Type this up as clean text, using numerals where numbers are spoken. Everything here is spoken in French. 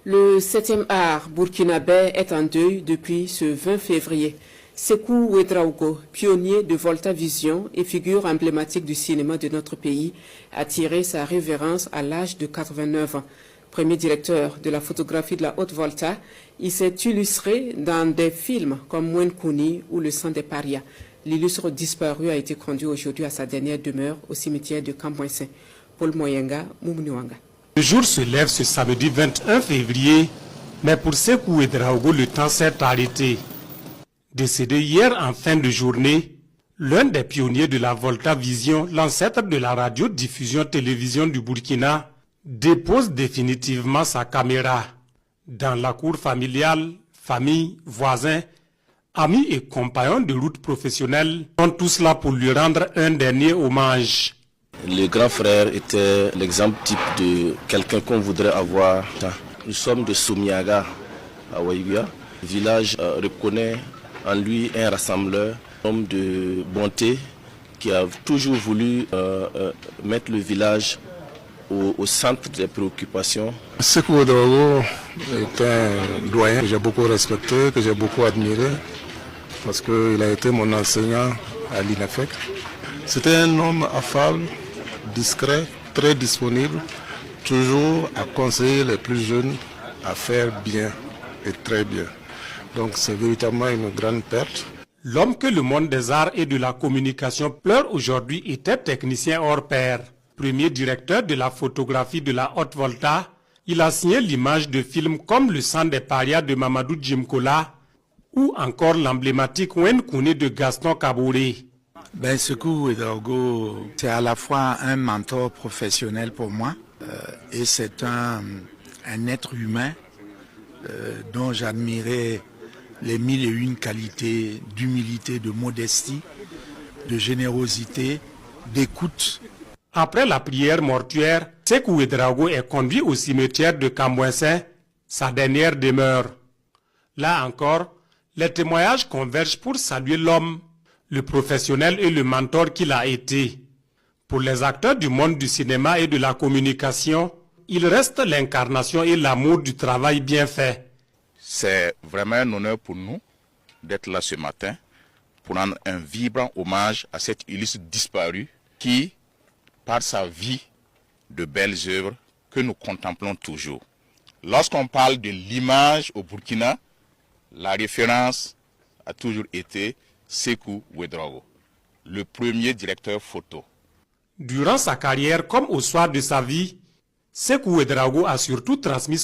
Le 7e art burkinabé est en deuil depuis ce 20 février. Sékou Ouédraogo, pionnier de Volta Vision et figure emblématique du cinéma de notre pays, a tiré sa révérence à l'âge de 89 ans. Premier directeur de la photographie de la Haute Volta, il s'est illustré dans des films comme Mouen Kouni ou Le sang des parias. L'illustre disparu a été conduit aujourd'hui à sa dernière demeure au cimetière de Kambouensin. Paul Moyenga, Moumniwanga. Le jour se lève ce samedi 21 février, mais pour Sékou Ouédraogo, le temps s'est arrêté. Décédé hier en fin de journée, l'un des pionniers de la Volta Vision, l'ancêtre de la radiodiffusion télévision du Burkina, dépose définitivement sa caméra. Dans la cour familiale, famille, voisins, amis et compagnons de route professionnelle sont tous là pour lui rendre un dernier hommage. Le grand frère était l'exemple type de quelqu'un qu'on voudrait avoir. Nous sommes de Soumiaga à Waïguia. Le village reconnaît en lui un rassembleur, un homme de bonté qui a toujours voulu mettre le village au centre des préoccupations. Sékou Ouédraogo est un doyen que j'ai beaucoup respecté, que j'ai beaucoup admiré, parce qu'il a été mon enseignant à l'INAFEC. C'était un homme affable, discret, très disponible, toujours à conseiller les plus jeunes à faire bien et très bien. Donc c'est véritablement une grande perte. L'homme que le monde des arts et de la communication pleure aujourd'hui était technicien hors pair. Premier directeur de la photographie de la Haute Volta, il a signé l'image de films comme Le sang des parias de Mamadou Djimkola ou encore l'emblématique Mouen Kouni de Gaston Kabouré. Sékou Ouédraogo, c'est à la fois un mentor professionnel pour moi et c'est un être humain dont j'admirais les 1001 qualités d'humilité, de modestie, de générosité, d'écoute. Après la prière mortuaire, Sékou Ouédraogo est conduit au cimetière de Kambouensin, sa dernière demeure. Là encore, les témoignages convergent pour saluer l'homme, le professionnel et le mentor qu'il a été. Pour les acteurs du monde du cinéma et de la communication, il reste l'incarnation et l'amour du travail bien fait. C'est vraiment un honneur pour nous d'être là ce matin pour rendre un vibrant hommage à cet illustre disparu qui, par sa vie de belles œuvres que nous contemplons toujours. Lorsqu'on parle de l'image au Burkina, la référence a toujours été Sékou Ouédraogo, le premier directeur photo. Durant sa carrière comme au soir de sa vie, Sékou Ouédraogo a surtout transmis